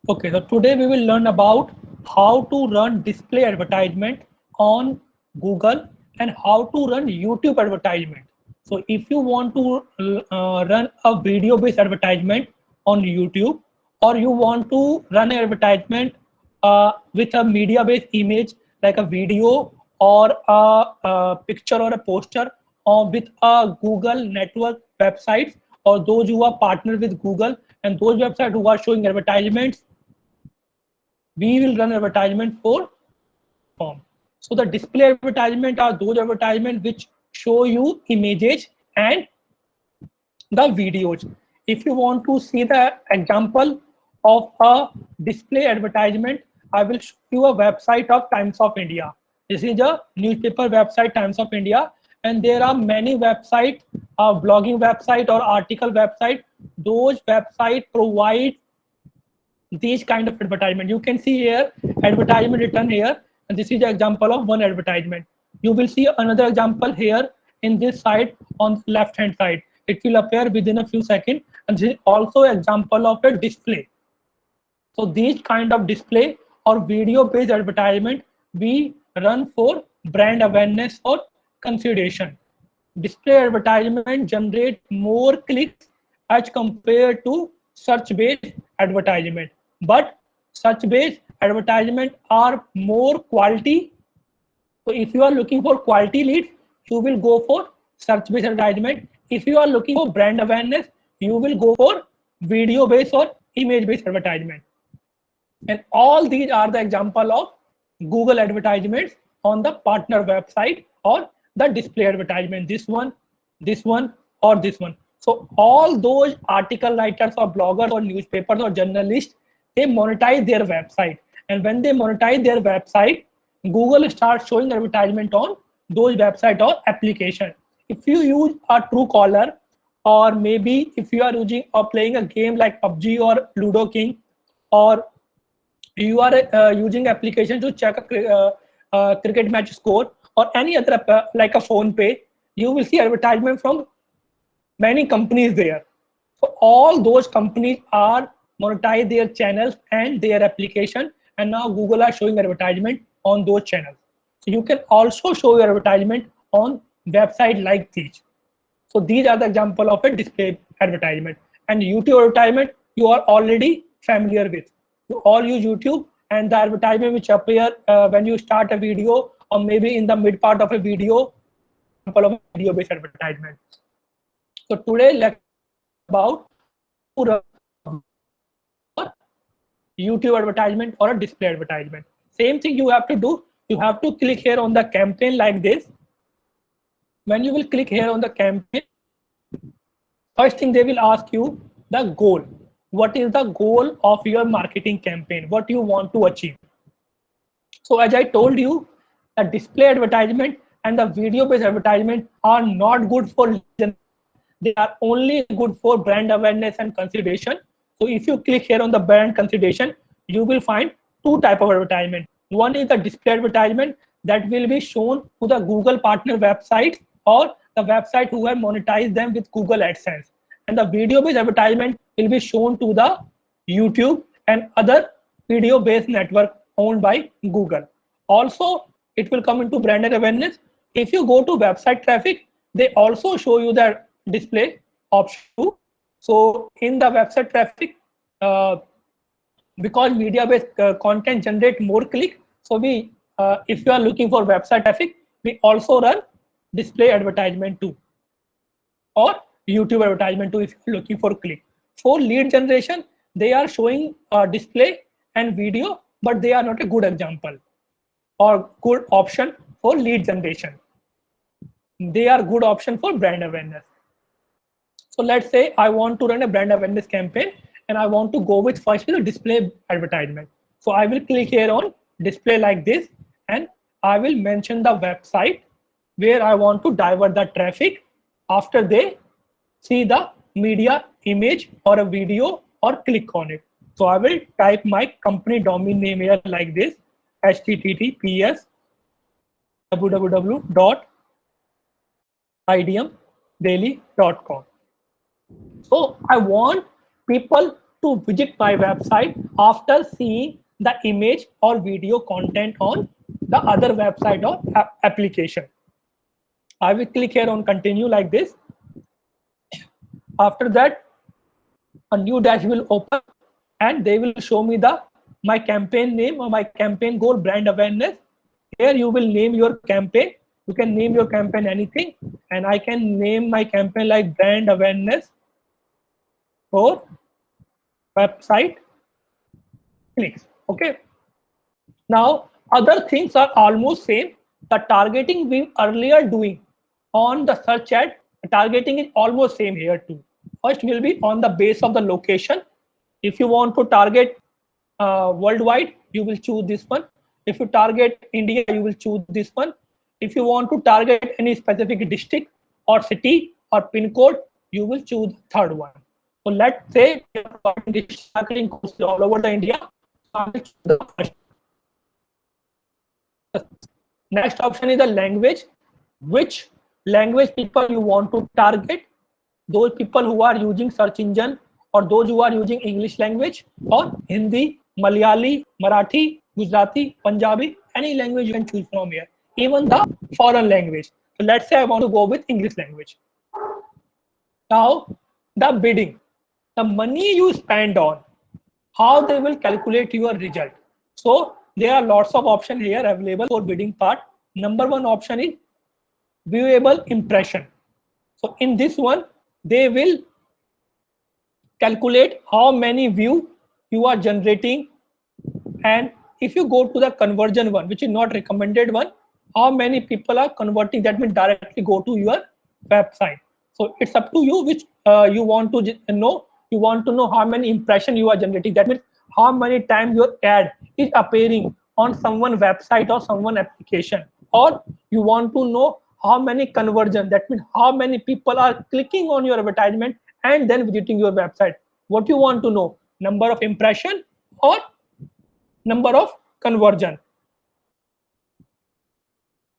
Okay, so today we will learn about how to run display advertisement on Google and how to run YouTube advertisement. So if you want to run a video based advertisement on YouTube, or you want to run an advertisement with a media based image like a video or a picture or a poster, or with a Google network websites, or those who are partnered with Google and those websites who are showing advertisements, we will run advertisement for form. So the display advertisement are those advertisements which show you images and the videos. If you want to see the example of a display advertisement, I will show you a website of Times of India. This is a newspaper website, Times of India, and there are many websites, blogging website or article website. Those websites provide these kind of advertisement. You can see here advertisement written here, and this is the example of one advertisement. You will see another example here in this side on the left hand side. It will appear within a few seconds, and this is also example of a display. So these kind of display or video based advertisement we run for brand awareness or consideration. Display advertisement generate more clicks as compared to search based advertisement, but search based advertisement are more quality. So if you are looking for quality leads, you will go for search based advertisement. If you are looking for brand awareness, you will go for video based or image based advertisement. And all these are the example of Google advertisements on the partner website, or the display advertisement, this one, or this one. So all those article writers or bloggers or newspapers or journalists, they monetize their website. And when they monetize their website, Google starts showing advertisement on those website or application. If you use a Truecaller, or maybe if you are using or playing a game like PUBG or Ludo King, or you are using application to check a cricket match score, or any other like a phone pay, you will see advertisement from many companies there. So all those companies are monetize their channels and their application, and now Google are showing advertisement on those channels. So you can also show your advertisement on website like these. So these are the example of a display advertisement. And YouTube advertisement you are already familiar with. You all use YouTube, and the advertisement which appear when you start a video, or maybe in the mid part of a video, example of video based advertisement. So today let's about YouTube advertisement or a display advertisement. Same thing you have to do. You have to click here on the campaign like this. When you will click here on the campaign, first thing they will ask you the goal. What is the goal of your marketing campaign? What you want to achieve? So as I told you, the display advertisement and the video based advertisement are not good for lead. They are only good for brand awareness and consideration. So if you click here on the brand consideration, you will find two type of advertisement. One is the display advertisement that will be shown to the Google partner website, or the website who have monetized them with Google AdSense. And the video based advertisement will be shown to the YouTube and other video based network owned by Google. Also, it will come into brand awareness. If you go to website traffic, they also show you the display option too. So in the website traffic, because media based content generate more click, so we if you are looking for website traffic, we also run display advertisement too, or YouTube advertisement too if you're looking for click. For lead generation, they are showing display and video, but they are not a good example or good option for lead generation. They are good option for brand awareness. So let's say I want to run a brand awareness campaign, and I want to go with first with a display advertisement. So I will click here on display like this, and I will mention the website where I want to divert the traffic after they see the media image or a video or click on it. So I will type my company domain name here like this: https www.idmdaily.com. So I want people to visit my website after seeing the image or video content on the other website or application. I will click here on continue like this. After that, a new dash will open and they will show me the my campaign name or my campaign goal, brand awareness. Here you will name your campaign. You can name your campaign anything, and I can name my campaign like brand awareness for website clicks. Okay. Now other things are almost same. The targeting we earlier doing on the search ad, targeting is almost same here too. First will be on the base of the location. If you want to target worldwide, you will choose this one. If you target India, you will choose this one. If you want to target any specific district or city or pin code, you will choose the third one. So let's say we are providing targeting courses all over the India. So I will choose the first. Next option is the language. Which language people you want to target? Those people who are using search engine, or those who are using English language, or Hindi, Malayali, Marathi, Gujarati, Punjabi, any language you can choose from here, even the foreign language. So let's say I want to go with English language. Now the bidding, the money you spend on, how they will calculate your result. So there are lots of options here available for bidding part. Number one option is viewable impression. So in this one, they will calculate how many view you are generating, and if you go to the conversion one, which is not recommended one, how many people are converting, that means directly go to your website. So it's up to you which you want to know. You want to know how many impression you are generating, that means how many times your ad is appearing on someone website or someone application, or you want to know how many conversion, that means how many people are clicking on your advertisement and then visiting your website. What you want to know, number of impression or number of conversion.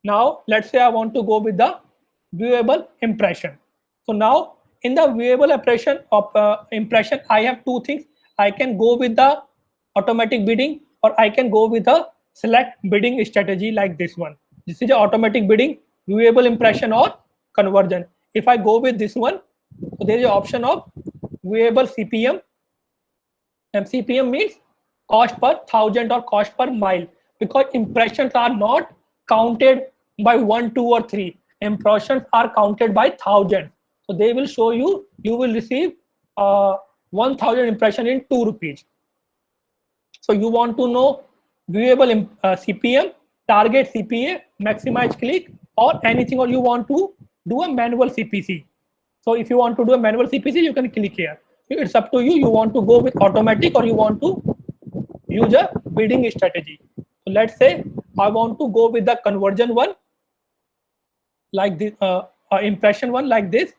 Now let's say I want to go with the viewable impression. So now in the viewable impression, I have two things. I can go with the automatic bidding, or I can go with a select bidding strategy like this one. This is the automatic bidding, viewable impression or conversion. If I go with this one, so there is an option of viewable CPM. And CPM means cost per thousand or cost per mile, because impressions are not counted by 1, 2 or 3. Impressions are counted by thousand. So they will show you, you will receive 1000 impression in 2 rupees. So you want to know viewable CPM, target CPA, maximize click, or anything, or you want to do a manual CPC. So if you want to do a manual CPC, you can click here. It's up to you. You want to go with automatic, or you want to use a bidding strategy. So let's say I want to go with the conversion one, like this, impression one like this.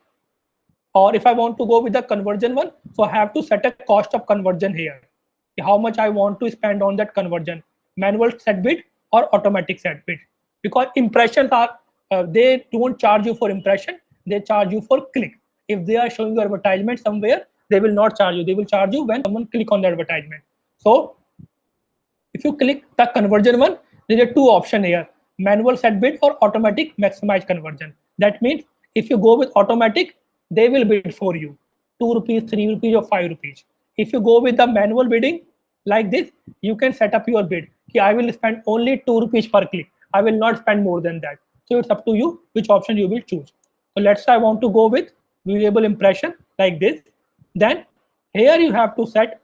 Or if I want to go with the conversion one, so I have to set a cost of conversion here. How much I want to spend on that conversion, manual set bid or automatic set bid. Because impressions are, they don't charge you for impression, they charge you for click. If they are showing you advertisement somewhere, they will not charge you. They will charge you when someone click on the advertisement. So if you click the conversion one, there are two options here, manual set bid or automatic maximize conversion. That means if you go with automatic, they will bid for you 2 rupees, 3 rupees or 5 rupees. If you go with the manual bidding like this, you can set up your bid. I will spend only 2 rupees per click. I will not spend more than that. So it's up to you which option you will choose. So let's say I want to go with viewable impression like this. Then here you have to set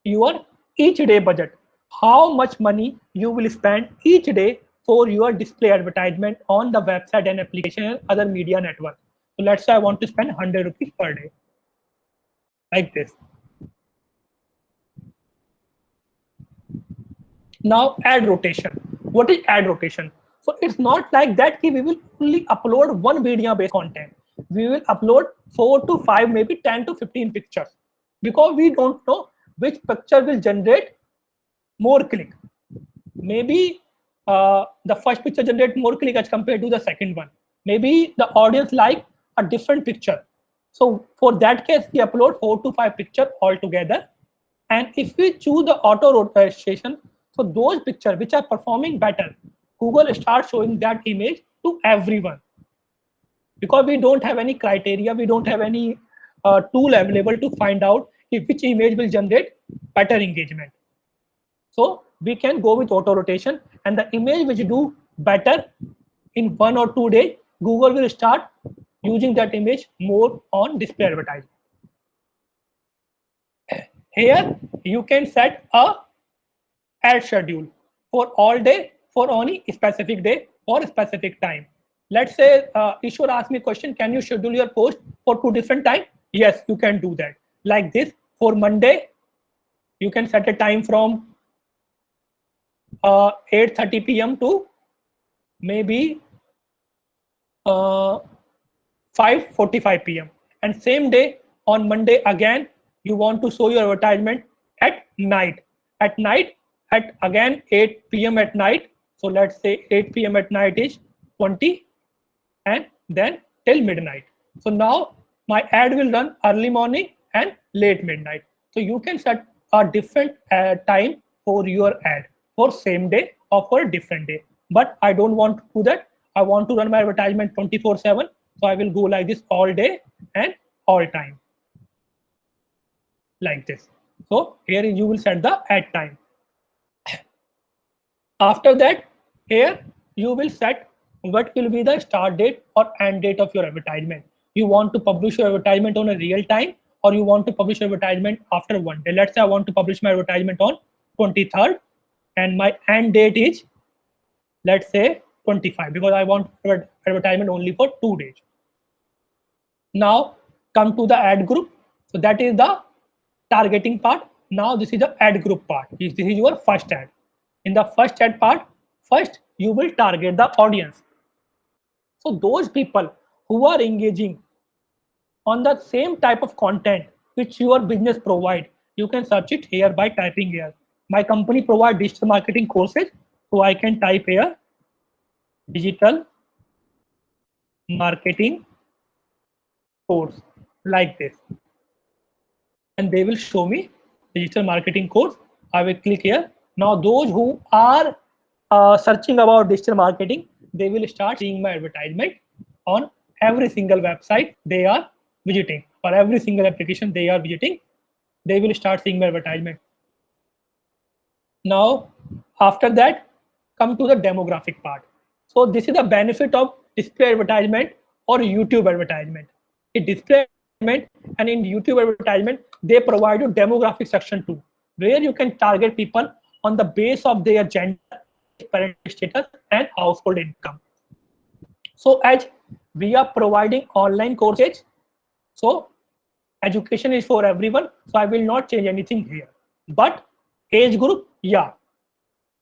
your each day budget. How much money you will spend each day for your display advertisement on the website and application and other media network. So let's say I want to spend 100 rupees per day, like this. Now ad rotation. What is ad rotation? So it's not like that we will only upload one video based content. We will upload 4 to 5, maybe 10 to 15 pictures, because we don't know which picture will generate more click. Maybe the first picture generate more click as compared to the second one. Maybe the audience like a different picture. So for that case, we upload 4 to 5 pictures altogether. And if we choose the auto rotation, so those pictures which are performing better, Google starts showing that image to everyone. Because we don't have any criteria, we don't have any tool available to find out if which image will generate better engagement. So we can go with auto rotation, and the image which do better in 1 or 2 days, Google will start using that image more on display advertising. Here you can set a ad schedule for all day, for only specific day or specific time. Let's say Ishwar asked me a question, can you schedule your post for 2 different times? Yes, you can do that. Like this, for Monday, you can set a time from 8:30 p.m. to maybe 5:45 p.m. And same day on Monday again, you want to show your advertisement at night. At night, at again 8 p.m. at night. So let's say 8 p.m. at night is 20, and then till midnight. So now my ad will run early morning and late midnight. So you can set a different time for your ad for same day or for a different day. But I don't want to do that. I want to run my advertisement 24/7. So I will go like this all day and all time. Like this. So here you will set the ad time. After that, here you will set what will be the start date or end date of your advertisement. You want to publish your advertisement on a real time, or you want to publish your advertisement after 1 day. Let's say I want to publish my advertisement on 23rd, and my end date is, let's say, 25, because I want advertisement only for 2 days. Now come to the ad group. So that is the targeting part. Now this is the ad group part. This is your first ad. In the first ad part, first you will target the audience. So those people who are engaging on the same type of content which your business provide, you can search it here by typing here. My company provide digital marketing courses, so I can type here digital marketing course like this, and they will show me digital marketing course. I will click here. Now those who are searching about digital marketing, they will start seeing my advertisement on every single website they are visiting, or every single application they are visiting. They will start seeing my advertisement. Now after that, come to the demographic part. So this is the benefit of display advertisement or YouTube advertisement. In display advertisement and in YouTube advertisement, they provide you demographic section too, where you can target people on the base of their gender, parental status, and household income. So as we are providing online courses, so education is for everyone. So I will not change anything here. But age group, yeah,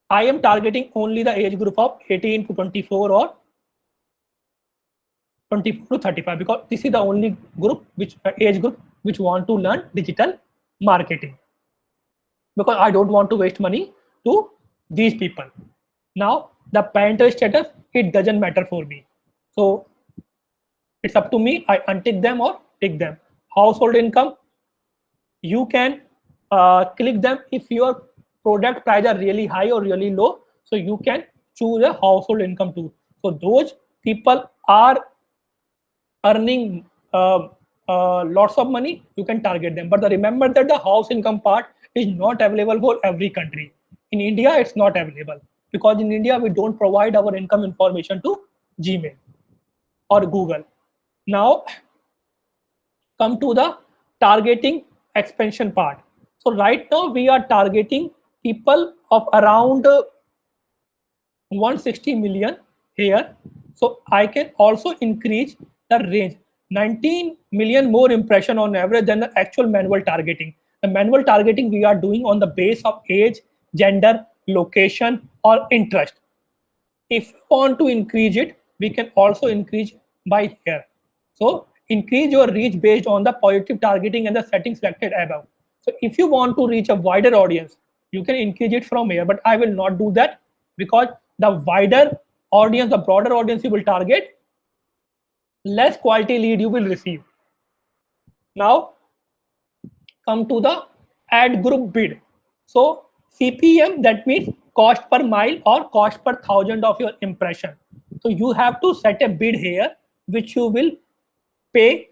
I am targeting only the age group of 18 to 24 or 24 to 35, because this is the only group which age group which want to learn digital marketing, because I don't want to waste money to these people. Now the parental status, it doesn't matter for me. So it's up to me. I untick them or tick them. Household income, you can click them if your product price are really high or really low. So you can choose a household income too. So those people are earning lots of money, you can target them. But remember that the house income part is not available for every country. In India, it's not available, because in India we don't provide our income information to Gmail or Google. Now come to the targeting expansion part. So right now we are targeting people of around 160 million here. So I can also increase the range. 19 million more impression on average than the actual manual targeting. The manual targeting we are doing on the base of age, gender, location, or interest. If you want to increase it, we can also increase by here. So increase your reach based on the positive targeting and the settings selected above. So if you want to reach a wider audience, you can increase it from here, but I will not do that, because the wider audience, the broader audience you will target, less quality lead you will receive. Now come to the ad group bid. So CPM, that means cost per mile or cost per thousand of your impression. So you have to set a bid here which you will pay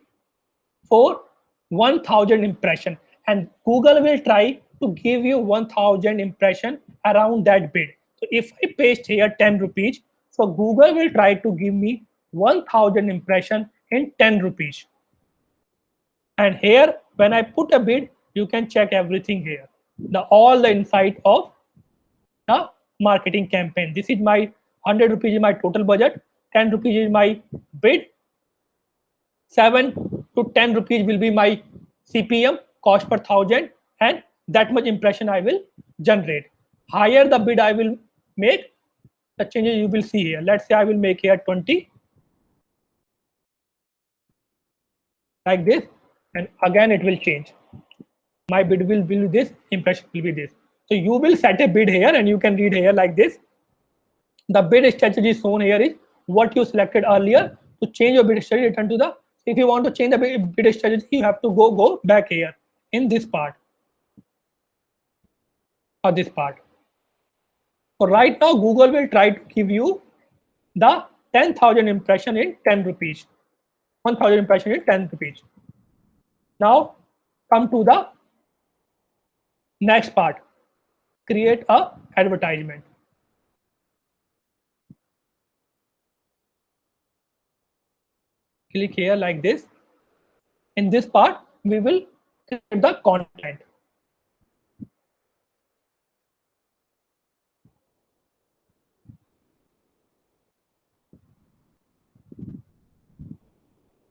for 1000 impression, and Google will try to give you 1000 impression around that bid. So if I paste here 10 rupees, so Google will try to give me 1000 impression in 10 rupees. And here when I put a bid, you can check everything here, the all the insight of the marketing campaign. This is my 100 rupees is my total budget, 10 rupees is my bid, 7 to 10 rupees will be my CPM, cost per thousand, and that much impression I will generate. Higher the bid I will make, the changes you will see here. Let's say I will make here 20, like this, and again it will change. My bid will be this, impression will be this. So you will set a bid here and you can read here like this. The bid strategy shown here is what you selected earlier. To change your bid strategy, return to the, if you want to change the bid strategy, you have to go back here in this part or this part. So right now Google will try to give you the 10,000 impression in 10 rupees, 1000 impression in 10 rupees. Now come to the next part, create a advertisement. Click here like this. In this part, we will create the content.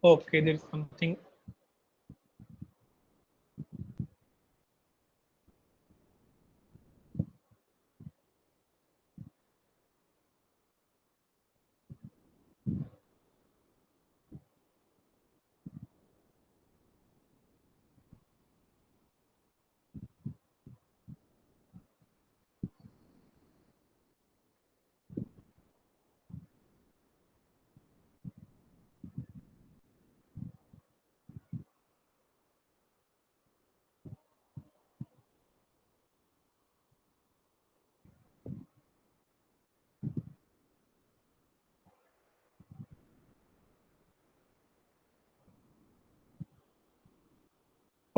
Okay, there is something.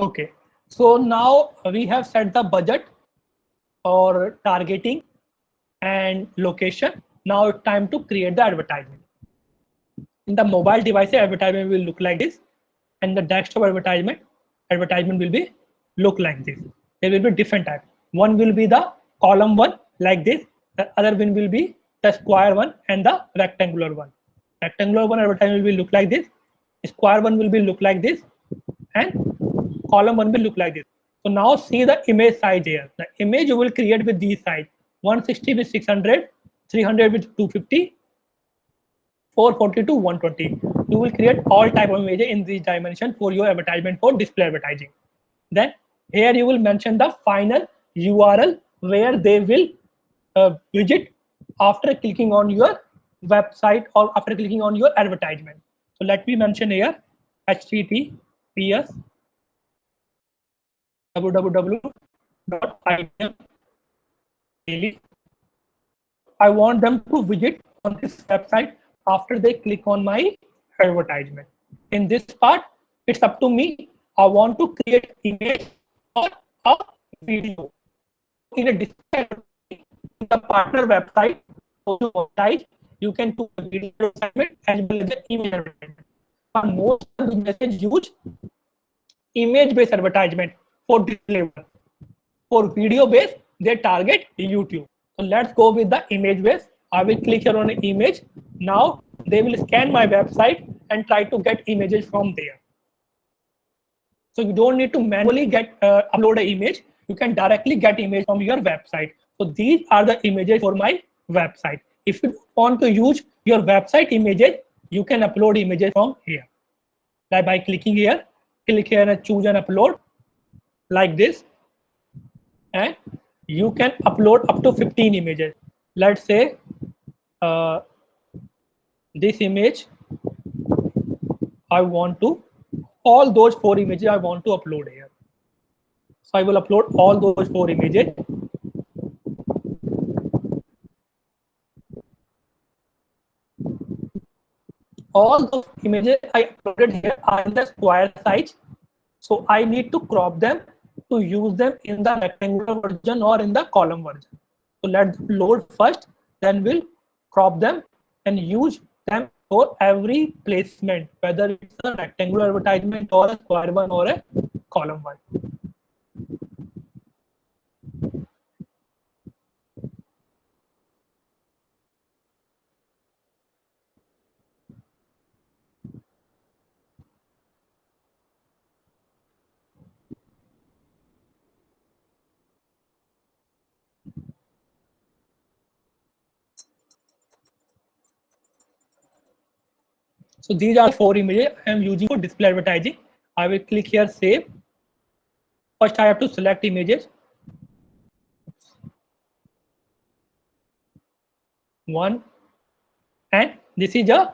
Okay, so now we have set the budget or targeting and location. Now it's time to create the advertisement. In the mobile device, advertisement will look like this, and the desktop advertisement will be look like this. There will be different type. One will be the column one like this. The other one will be the square one and the rectangular one. Rectangular one advertisement will look like this. Square one will be look like this, and column one will look like this. So now see the image size here. The image you will create with these size: 160 with 600, 300 with 250, 440 to 120. You will create all type of images in this dimension for your advertisement for display advertising. Then here you will mention the final URL where they will visit after clicking on your website or after clicking on your advertisement. So let me mention here https www.idmdaily. I want them to visit on this website after they click on my advertisement. In this part, it's up to me. I want to create image or a video. In a display, in the partner website, you can do a video advertisement as well as the image advertisement. But most of the businesses use image-based advertisement for display work. For video based, they target YouTube. So let's go with the image based. I will click here on an image. Now they will scan my website and try to get images from there. So you don't need to manually get upload an image. You can directly get image from your website. So these are the images for my website. If you want to use your website images, you can upload images from here. Like by clicking here, click here and choose and upload like this. And you can upload up to 15 images. Let's say this image I want to all those 4 images I want to upload here. So I will upload all those 4 images. All those images I uploaded here are in the square size. So I need to crop them to use them in the rectangular version or in the column version. So let's load first, then we'll crop them and use them for every placement, whether it's a rectangular advertisement or a square one or a column one. So these are 4 images I am using for display advertising. I will click here, save. First, I have to select images. One, and this is a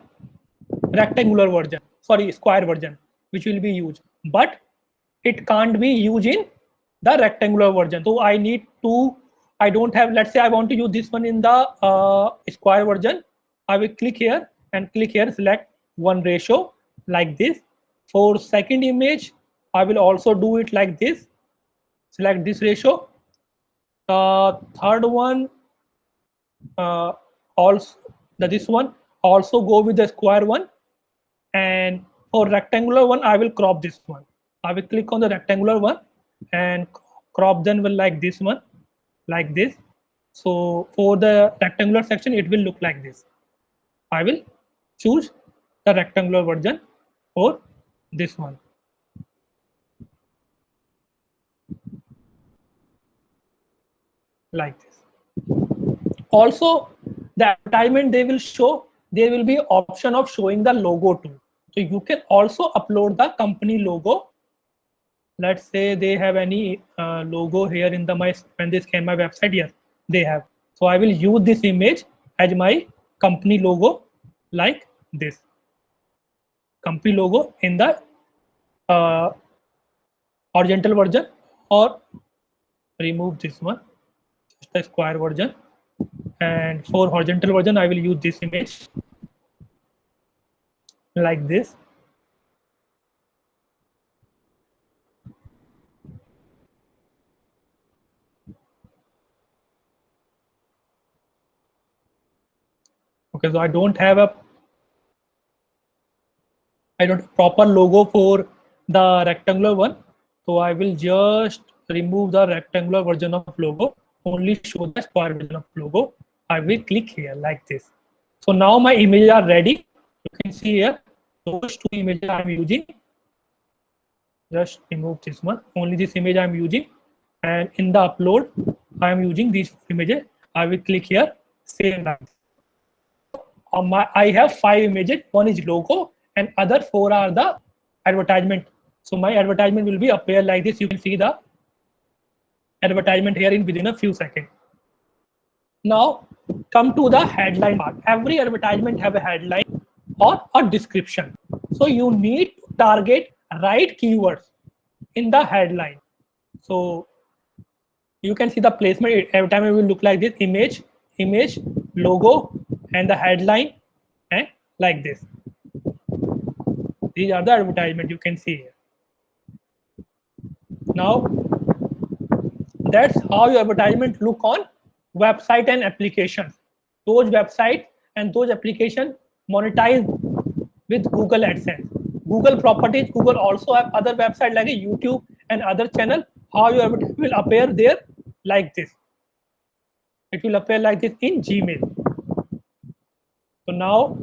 rectangular version, sorry, square version, which will be used, but it can't be used in the rectangular version. So I need to, I don't have, let's say I want to use this one in the square version. I will click here and click here, select one ratio like this. For second image, I will also do it like this, select this ratio. Third one, also this one, also go with the square one. And for rectangular one, I will crop this one. I will click on the rectangular one and crop them will like this one, like this. So for the rectangular section, it will look like this. I will choose the rectangular version for this one. Like this. Also, the advertisement they will show, there will be option of showing the logo too. So you can also upload the company logo. Let's say they have any logo here in the when they scan my website. Yes, they have. So I will use this image as my company logo, like this. Company logo in the horizontal version, or remove this one, just the square version. And for horizontal version, I will use this image like this. Okay, so I don't have proper logo for the rectangular one. So I will just remove the rectangular version of logo, only show the square version of logo. I will click here like this. So now my images are ready. You can see here, those 2 images I am using. Just remove this one, only this image I am using. And in the upload, I am using these images. I will click here, save that. I have 5 images. One is logo and other 4 are the advertisement. So my advertisement will be appear like this. You can see the advertisement here in within a few seconds. Now come to the headline part. Every advertisement have a headline or a description. So you need to target right keywords in the headline. So you can see the placement. Every time it will look like this: image, logo, and the headline, and like this. These are the advertisement you can see here. Now that's how your advertisement look on website and applications. Those websites and those applications monetize with Google AdSense. Google properties, Google also have other websites like YouTube and other channel. How your advertisement will appear there like this. It will appear like this in Gmail. So now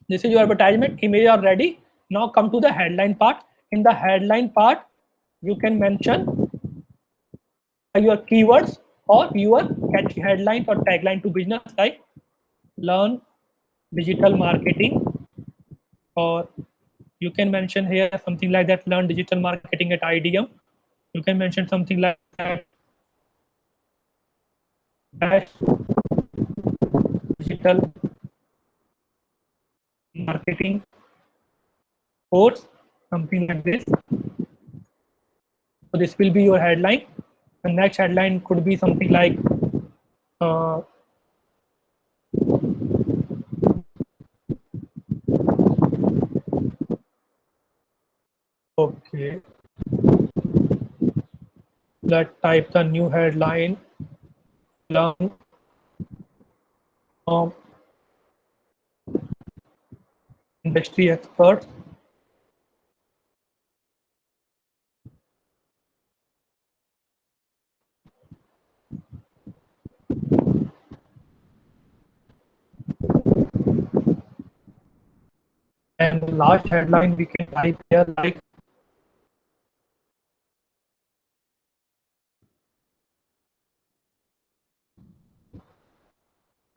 this is your advertisement. Images are ready. Now come to the headline part. In the headline part, you can mention your keywords or your catchy headline or tagline to business, like learn digital marketing, or you can mention here something like that, learn digital marketing at IDM. You can mention something like that, digital marketing course, something like this. So this will be your headline. The next headline could be something like uh, okay, let's type the new headline. Learn from industry experts. And the last headline we can type here like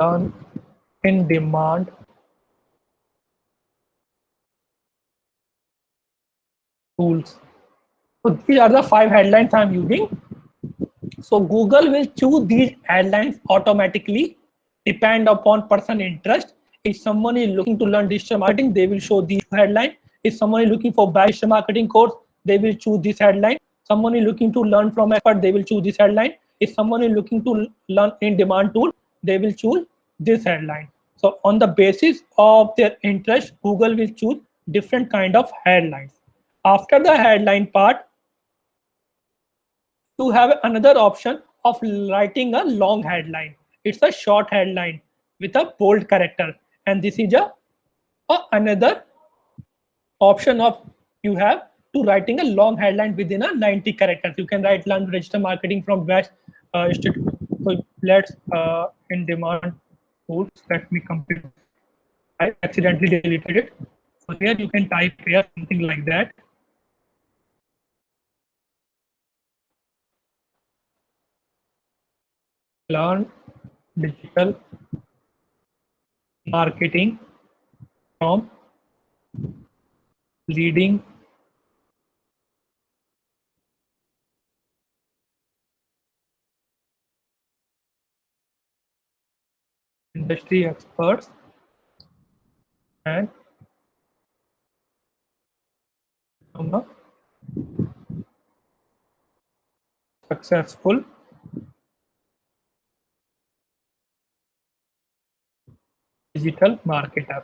learn in demand tools. So these are the 5 headlines I'm using. So Google will choose these headlines automatically, depend upon person interest. If someone is looking to learn digital marketing, they will show these headline. If someone is looking for digital marketing course, they will choose this headline. Someone is looking to learn from expert, they will choose this headline. If someone is looking to learn in demand tool, they will choose this headline. So on the basis of their interest, Google will choose different kind of headlines. After the headline part, to have another option of writing a long headline. It's a short headline with a bold character, and this is a another option of you have to writing a long headline within a 90 characters. You can write learn digital marketing from West Institute. So let's in demand tools. Let me complete. I accidentally deleted it. So here you can type here something like that. Learn digital marketing from leading industry experts and become a successful digital marketer.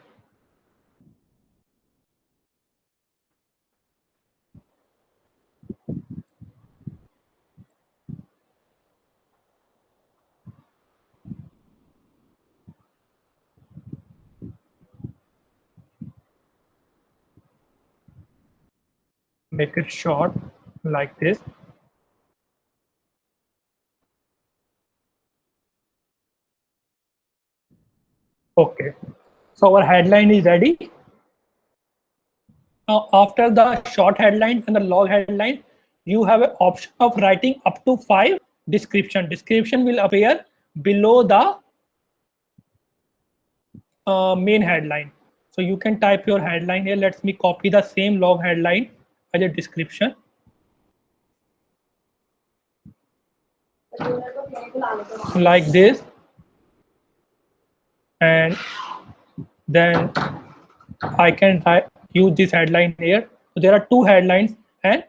Make it short like this. Okay, so our headline is ready. Now after the short headline and the long headline, you have an option of writing up to 5 description. Description will appear below the main headline. So you can type your headline here. Let me copy the same long headline as a description. Like this. And then I can use this headline here. So there are 2 headlines and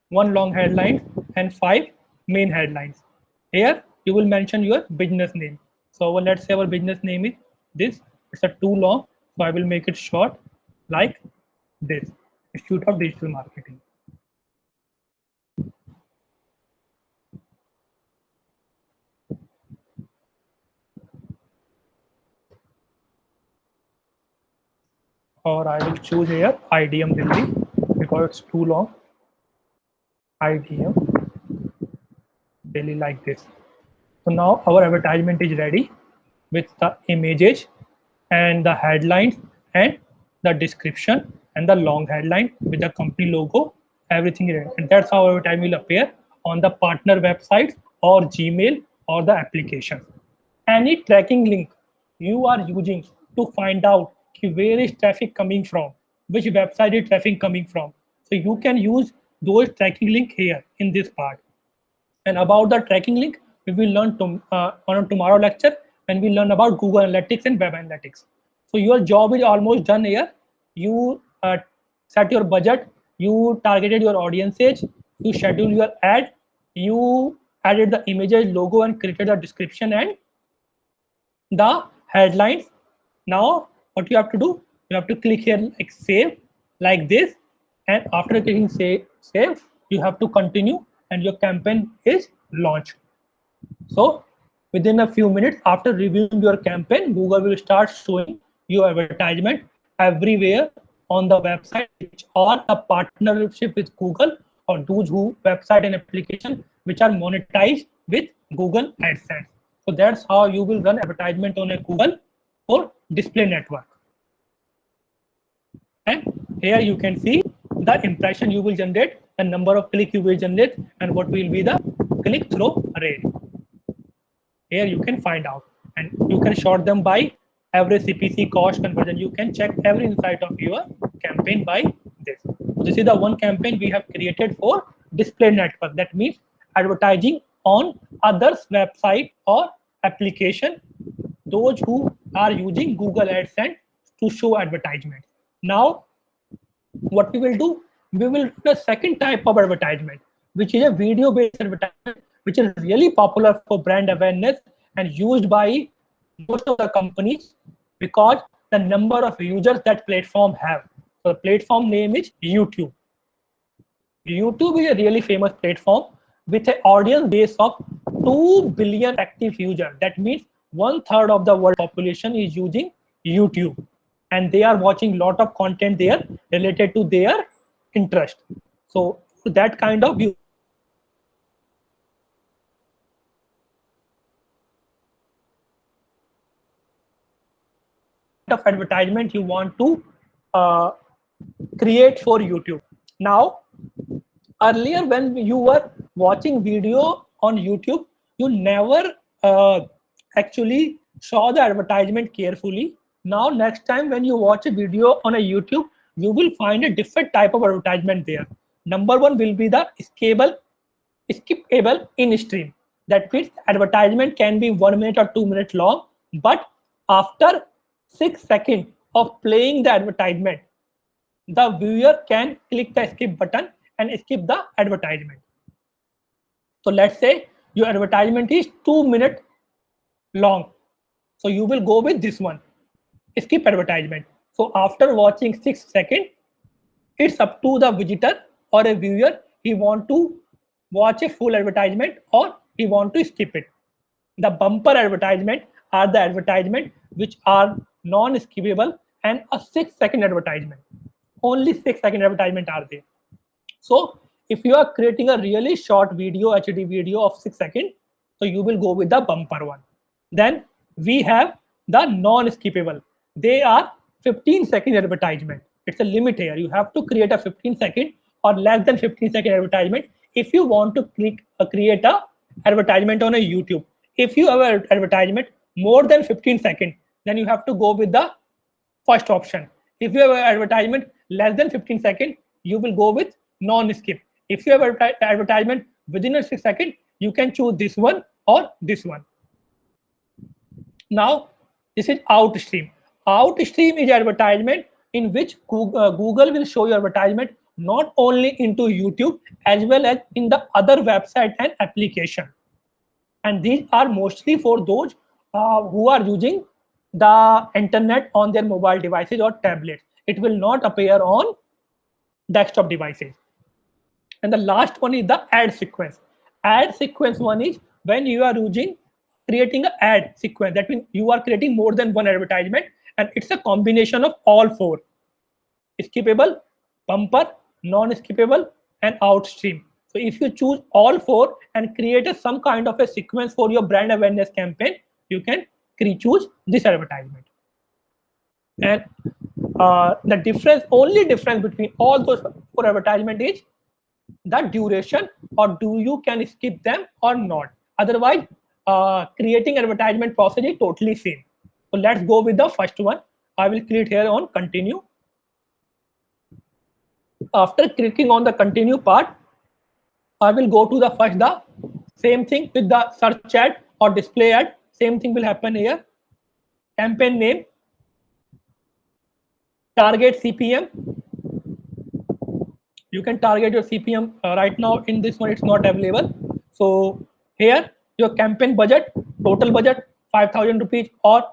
1 long headline and 5 main headlines. Here you will mention your business name. So let's say our business name is this. It's a too long, so I will make it short like this. Institute of Digital Marketing. Or I will choose here IDM Delhi because it's too long. IDM Delhi like this. So now our advertisement is ready with the images and the headlines and the description and the long headline with the company logo, everything ready. And that's how our advertisement will appear on the partner websites or Gmail or the application. Any tracking link you are using to find out where is traffic coming from, which website is traffic coming from. So you can use those tracking link here in this part. And about the tracking link, we will learn on tomorrow lecture when we learn about Google Analytics and Web Analytics. So your job is almost done here. You set your budget you targeted your audiences, you schedule your ad, you added the images, logo, and created a description and the headlines. Now what you have to do, you have to click here like save, like this, and after clicking save, you have to continue and your campaign is launched. So within a few minutes after reviewing your campaign, Google will start showing your advertisement everywhere on the website which are a partnership with Google, or those who website and application which are monetized with Google AdSense. So that's how you will run advertisement on a Google or display network. And here you can see the impression you will generate, the number of click you will generate, and what will be the click-through rate. Here you can find out, and you can sort them by average CPC, cost, conversion. You can check every insight of your campaign by this. This is the one campaign we have created for display network. That means advertising on others' website or application, those who are using Google AdSense to show advertisement. Now, what we will do, we will do the second type of advertisement, which is a video-based advertisement, which is really popular for brand awareness and used by most of the companies because the number of users that platform have. So the platform name is YouTube. YouTube is a really famous platform with an audience base of 2 billion active users. That means 1/3 of the world population is using YouTube, and they are watching a lot of content there related to their interest. So that kind of view of advertisement you want to create for YouTube. Now, earlier when you were watching video on YouTube, you never actually saw the advertisement carefully. Now, next time when you watch a video on a YouTube, you will find a different type of advertisement there. Number one will be the skippable in stream. That means advertisement can be 1 minute or 2 minutes long, but after 6 seconds of playing the advertisement, the viewer can click the skip button and skip the advertisement. So let's say your advertisement is 2 minutes long. So you will go with this one, skip advertisement. So after watching 6 seconds, it's up to the visitor or a viewer, he want to watch a full advertisement or he want to skip it. The bumper advertisement are the advertisement which are non-skippable, and a 6-second advertisement. Only 6-second advertisement are there. So if you are creating a really short video, HD video of 6 seconds, so you will go with the bumper one. Then we have the non-skippable. They are 15-second advertisement. It's a limit here. You have to create a 15-second or less than 15-second advertisement if you want to create a advertisement on a YouTube. If you have an advertisement more than 15 seconds, then you have to go with the first option. If you have an advertisement less than 15 seconds, you will go with non-skip. If you have an advertisement within a 6 seconds, you can choose this one or this one. Now, this is outstream. Outstream is advertisement in which Google will show your advertisement not only into YouTube as well as in the other website and application. And these are mostly for those who are using the internet on their mobile devices or tablets. It will not appear on desktop devices. And the last one is the ad sequence. Ad sequence one is when you are creating an ad sequence. That means you are creating more than one advertisement, and it's a combination of all four: skippable, bumper, non-skippable, and outstream. So if you choose all four and create some kind of a sequence for your brand awareness campaign, you can choose this advertisement. And the only difference between all those four advertisement is the duration, or do you can skip them or not. Otherwise, creating advertisement process is totally same. So let's go with the first one. I will click here on continue. After clicking on the continue part, I will go to the same thing with the search ad or display ad. Same thing will happen here. Campaign name, target CPM, you can target your CPM. Right now in this one it's not available. So here your campaign budget, total budget 5,000 rupees, or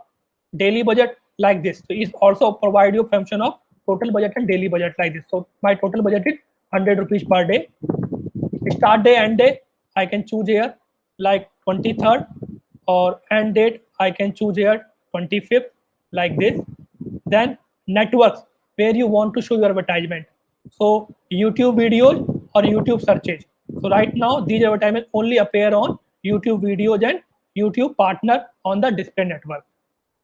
daily budget like this. So it also provide you function of total budget and daily budget like this. So my total budget is 100 rupees per day. Start day, end day, I can choose here like 23rd, or end date I can choose here 25th like this. Then networks where you want to show your advertisement. So YouTube videos or YouTube searches. So right now these advertisements only appear on YouTube videos and YouTube partner on the display network.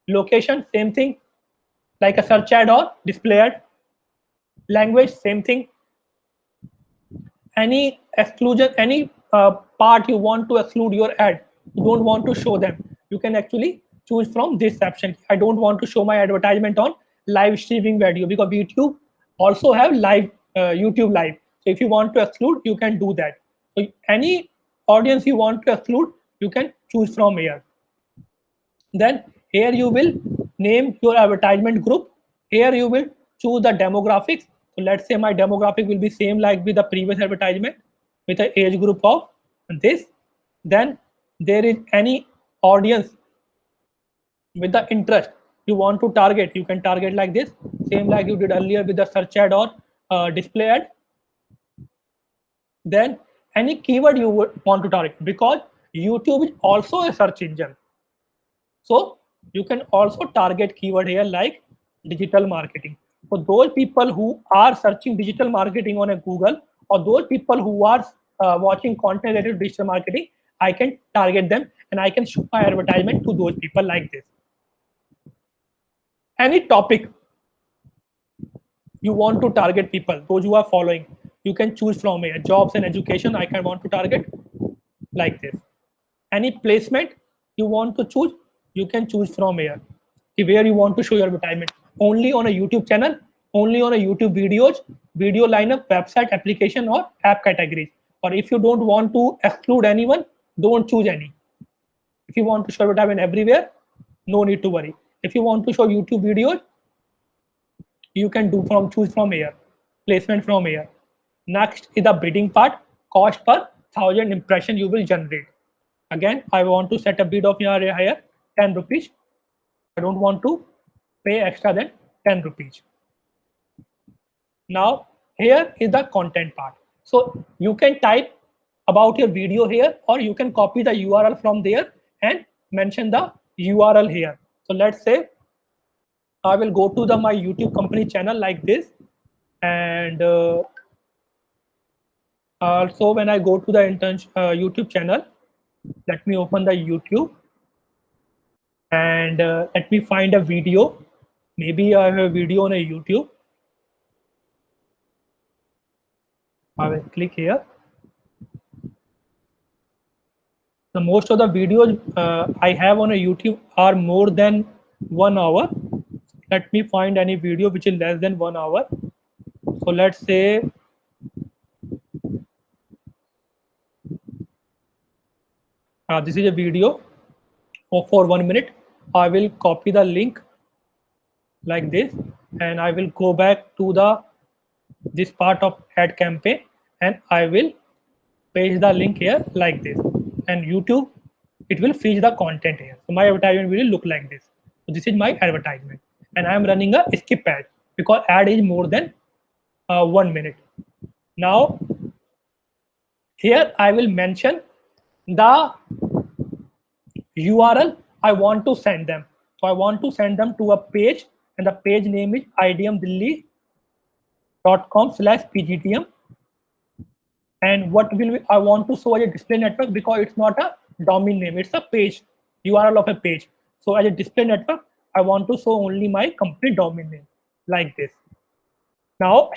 Location, same thing, like a search ad or display ad. Language, same thing. Any exclusion, any part you want to exclude your ad, you don't want to show them, you can actually choose from this option. I don't want to show my advertisement on live streaming video, because YouTube also have live YouTube live. So if you want to exclude, you can do that. So any audience you want to exclude, you can choose from here. Then here you will name your advertisement group. Here you will choose the demographics. So let's say my demographic will be same like with the previous advertisement, with the age group of this. Then there is any audience with the interest you want to target, you can target like this, same like you did earlier with the search ad or display ad. Then any keyword you would want to target, because YouTube is also a search engine. So you can also target keyword here like digital marketing. For those people who are searching digital marketing on a Google, or those people who are watching content related to digital marketing, I can target them and I can show my advertisement to those people like this. Any topic you want to target people, those who are following, you can choose from here. Jobs and education, I can want to target like this. Any placement you want to choose, you can choose from here. Where you want to show your advertisement, only on a YouTube channel, only on a YouTube videos, video lineup, website, application, or app categories. Or if you don't want to exclude anyone, don't choose any. If you want to show advertisement everywhere, no need to worry. If you want to show YouTube videos, you can do from choose from here, placement from here. Next is the bidding part, cost per 1,000 impression you will generate. Again, I want to set a bid of here 10 rupees. I don't want to pay extra than 10 rupees. Now here is the content part. So you can type about your video here, or you can copy the URL from there and mention the URL here. So let's say I will go to my YouTube company channel like this, and also when I go to the YouTube channel, let me open the YouTube and let me find a video. Maybe I have a video on a YouTube. I will click here. The most of the videos I have on a YouTube are more than 1 hour. Let me find any video which is less than 1 hour. So let's say this is a video for 1 minute. I will copy the link like this, and I will go back to this part of ad campaign, and I will paste the link here like this, and YouTube, it will feed the content here. So my advertisement will look like this. So this is my advertisement, and I am running a skip ad because ad is more than 1 minute. Now here I will mention the URL I want to send them. So I want to send them to a page, and the page name is idmdelhi.com/pgtm. And what will I want to show as a display network, because it's not a domain name, it's a page, URL of a page. So as a display network, I want to show only my complete domain name like this. Now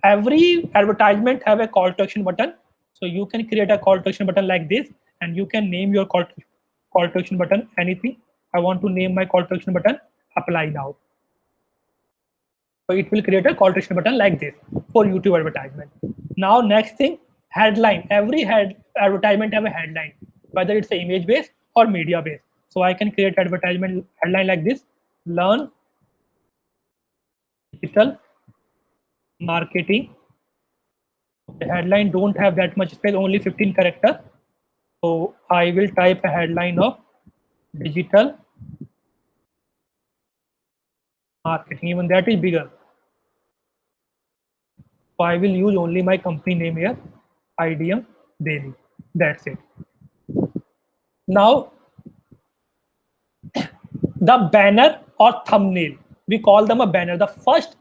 every advertisement have a call to action button. So you can create a call to action button like this, and you can name your call to action button anything. I want to name my call to action button apply now. So it will create a call to action button like this for YouTube advertisement. Now next thing, headline. Every advertisement have a headline, whether it's image based or media based. So I can create advertisement headline like this: learn digital marketing The headline don't have that much space, only 15 characters. So I will type a headline of digital marketing. Even that is bigger. So I will use only my company name here, IDM Daily. That's it. Now, the banner or thumbnail, we call them a banner. The first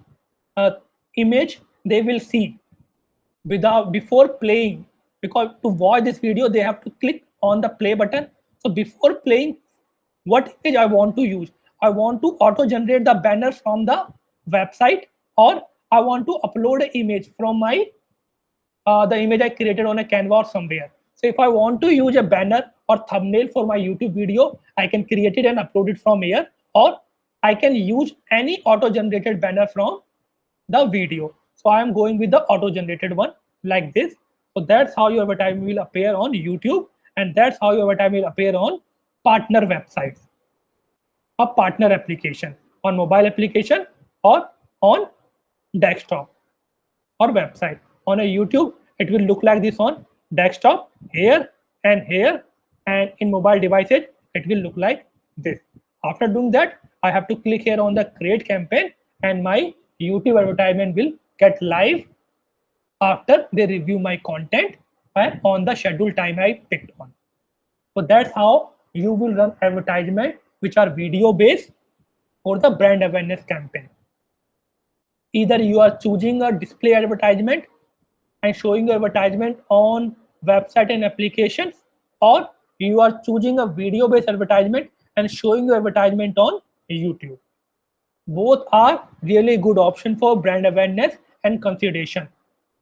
image they will see without before playing, because to watch this video they have to click on the play button. So before playing, what image I want to use? I want to auto generate the banner from the website, or I want to upload an image from my the image I created on a Canva or somewhere. So if I want to use a banner or thumbnail for my YouTube video, I can create it and upload it from here, or I can use any auto-generated banner from the video. So I am going with the auto-generated one like this. So that's how your advertisement will appear on YouTube, and that's how your advertisement will appear on partner websites, a partner application, on mobile application, or on desktop or website. On a YouTube, it will look like this on desktop, here and here, and in mobile devices, it will look like this. After doing that, I have to click here on the create campaign, and my YouTube advertisement will get live after they review my content and on the scheduled time I picked on. So that's how you will run advertisement which are video based for the brand awareness campaign. Either you are choosing a display advertisement and showing your advertisement on website and applications, or you are choosing a video based advertisement and showing your advertisement on YouTube. Both are really good option for brand awareness and consideration.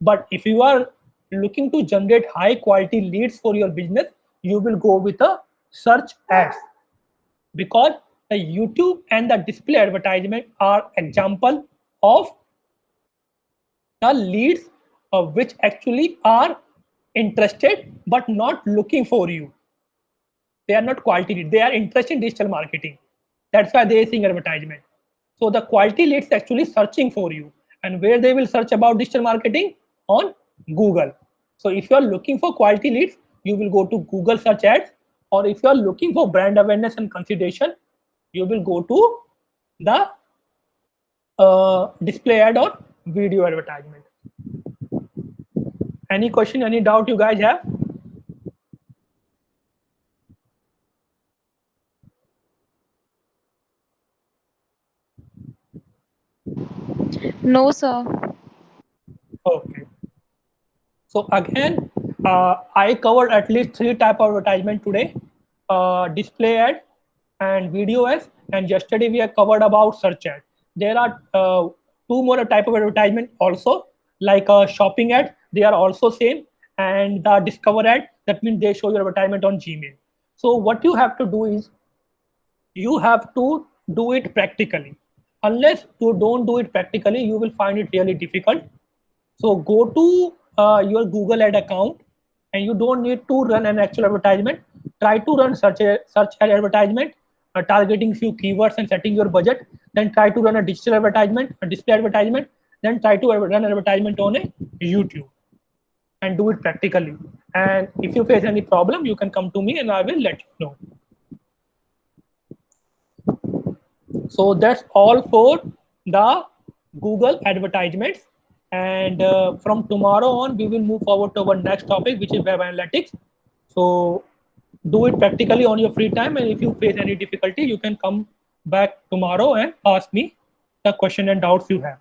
But if you are looking to generate high quality leads for your business, you will go with a search ads, because the YouTube and the display advertisement are example of the leads which actually are interested but not looking for you. They are not quality leads. They are interested in digital marketing. That's why they are seeing advertisement. So the quality leads actually searching for you, and where they will search about digital marketing? On Google. So if you are looking for quality leads, you will go to Google search ads, or if you are looking for brand awareness and consideration, you will go to the display ad or video advertisement. Any question, any doubt you guys have? No, sir. Okay. So again, I covered at least 3 type of advertisement today: display ad and video ads. And yesterday we have covered about search ad. There are 2 more type of advertisement also, like a shopping ad. They are also same, and the discover ad. That means they show your advertisement on Gmail. So what you have to do is you have to do it practically. Unless you don't do it practically, you will find it really difficult. So go to your Google ad account, and you don't need to run an actual advertisement. Try to run search ad advertisement, targeting few keywords and setting your budget. Then try to run a digital advertisement, a display advertisement. Then try to run advertisement on a YouTube, and do it practically. And if you face any problem, you can come to me and I will let you know. So that's all for the Google advertisements. And from tomorrow on, we will move forward to our next topic, which is web analytics. So do it practically on your free time. And if you face any difficulty, you can come back tomorrow and ask me the question and doubts you have.